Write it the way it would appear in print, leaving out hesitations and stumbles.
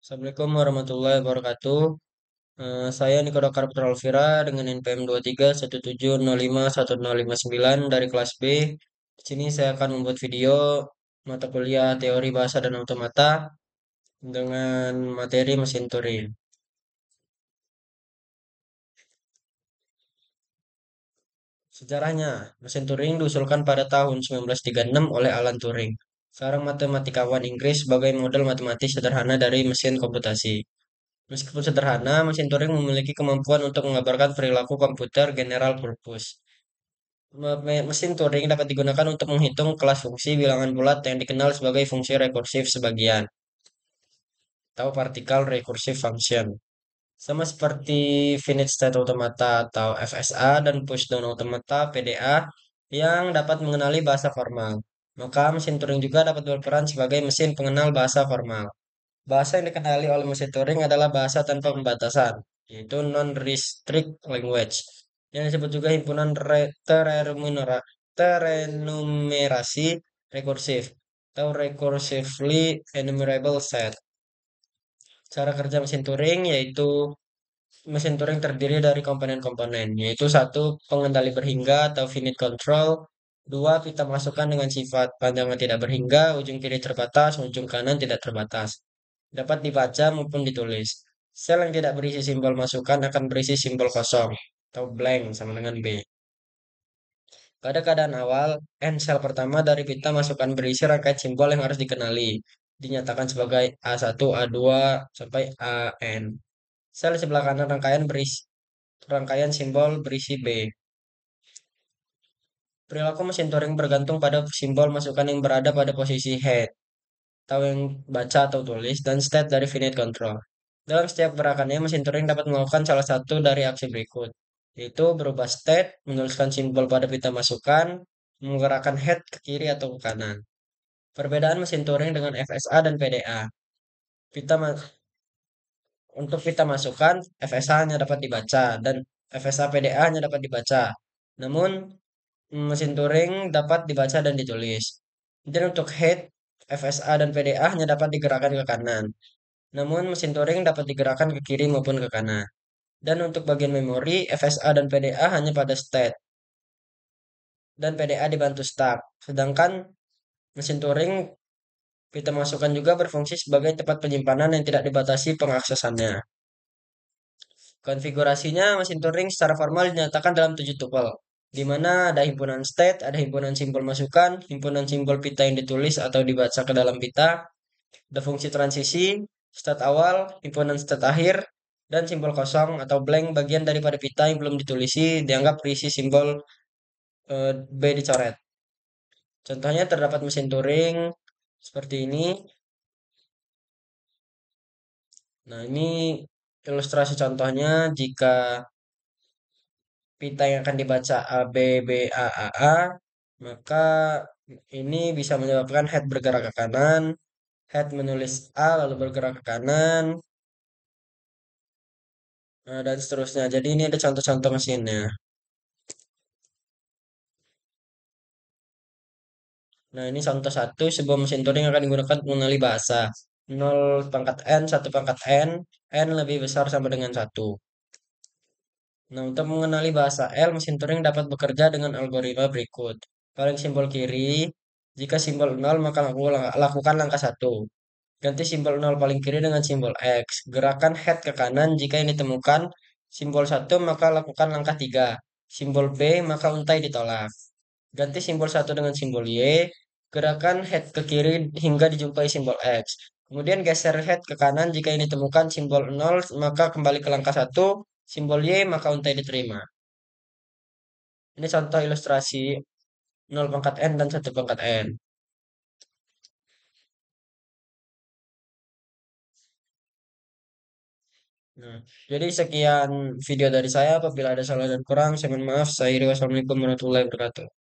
Assalamualaikum warahmatullahi wabarakatuh. Saya Nikoda Karputra Alvira dengan NPM 2317051059 dari kelas B. Di sini saya akan membuat video mata kuliah teori bahasa dan automata dengan materi mesin Turing. Sejarahnya, mesin Turing diusulkan pada tahun 1936 oleh Alan Turing, seorang matematikawan Inggris sebagai model matematis sederhana dari mesin komputasi. Meskipun sederhana, mesin Turing memiliki kemampuan untuk mengabarkan perilaku komputer general purpose. Mesin Turing dapat digunakan untuk menghitung kelas fungsi bilangan bulat yang dikenal sebagai fungsi rekursif sebagian atau partial recursive function. Sama seperti finite state automata atau FSA dan push down automata PDA yang dapat mengenali bahasa formal. Maka mesin Turing juga dapat berperan sebagai mesin pengenal bahasa formal. Bahasa yang dikenali oleh mesin Turing adalah bahasa tanpa pembatasan, yaitu non-restrict language, yang disebut juga himpunan terenumerasi rekursif atau recursively enumerable set. Cara kerja mesin Turing yaitu mesin Turing terdiri dari komponen-komponen, yaitu satu pengendali berhingga atau finite control, dua pita masukan dengan sifat panjang tidak berhingga, ujung kiri terbatas, ujung kanan tidak terbatas. Dapat dibaca maupun ditulis. Sel yang tidak berisi simbol masukan akan berisi simbol kosong atau blank sama dengan B. Pada keadaan awal, N sel pertama dari pita masukan berisi rangkaian simbol yang harus dikenali. Dinyatakan sebagai A1, A2, sampai AN. Sel di sebelah kanan rangkaian simbol berisi B. Perilaku mesin Turing bergantung pada simbol masukan yang berada pada posisi head, atau yang baca atau tulis, dan state dari finite control. Dalam setiap gerakannya, mesin Turing dapat melakukan salah satu dari aksi berikut, yaitu berubah state, menuliskan simbol pada pita masukan, menggerakkan head ke kiri atau ke kanan. Perbedaan mesin Turing dengan FSA dan PDA. Pita Untuk pita masukan, FSA hanya dapat dibaca dan FSA PDA hanya dapat dibaca. Namun, mesin Turing dapat dibaca dan ditulis. Dan untuk head, FSA dan PDA hanya dapat digerakkan ke kanan. Namun, mesin Turing dapat digerakkan ke kiri maupun ke kanan. Dan untuk bagian memori, FSA dan PDA hanya pada state. Dan PDA dibantu start. Sedangkan mesin Turing, pita masukan juga berfungsi sebagai tempat penyimpanan yang tidak dibatasi pengaksesannya. Konfigurasinya mesin Turing secara formal dinyatakan dalam 7 tupel, di mana ada himpunan state, ada himpunan simbol masukan, himpunan simbol pita yang ditulis atau dibaca ke dalam pita, ada fungsi transisi, state awal, himpunan state akhir, dan simbol kosong atau blank bagian daripada pita yang belum ditulisi dianggap berisi simbol B dicoret. Contohnya terdapat mesin Turing seperti ini. Nah, ini ilustrasi contohnya jika pita yang akan dibaca A, B, B, A, maka ini bisa menyebabkan head bergerak ke kanan, head menulis A lalu bergerak ke kanan, dan seterusnya. Jadi ini ada contoh-contoh mesinnya. Nah, ini contoh satu, sebuah mesin Turing akan digunakan untuk mengenali bahasa. 0 pangkat N, 1 pangkat N lebih besar sama dengan 1. Nah, untuk mengenali bahasa L, mesin Turing dapat bekerja dengan algoritma berikut. Paling simbol kiri, jika simbol 0, maka lakukan langkah 1. Ganti simbol 0 paling kiri dengan simbol X. Gerakan head ke kanan jika ini ditemukan simbol 1, maka lakukan langkah 3. Simbol B, maka untai ditolak. Ganti simbol 1 dengan simbol Y. Gerakan head ke kiri hingga dijumpai simbol X. Kemudian geser head ke kanan jika ini ditemukan simbol 0, maka kembali ke langkah 1. Simbol Y, maka untai diterima. Ini contoh ilustrasi 0 pangkat N dan 1 pangkat N. Nah, jadi sekian video dari saya. Apabila ada salah dan kurang, saya mohon maaf. Saya Iri. Wassalamualaikum warahmatullahi wabarakatuh.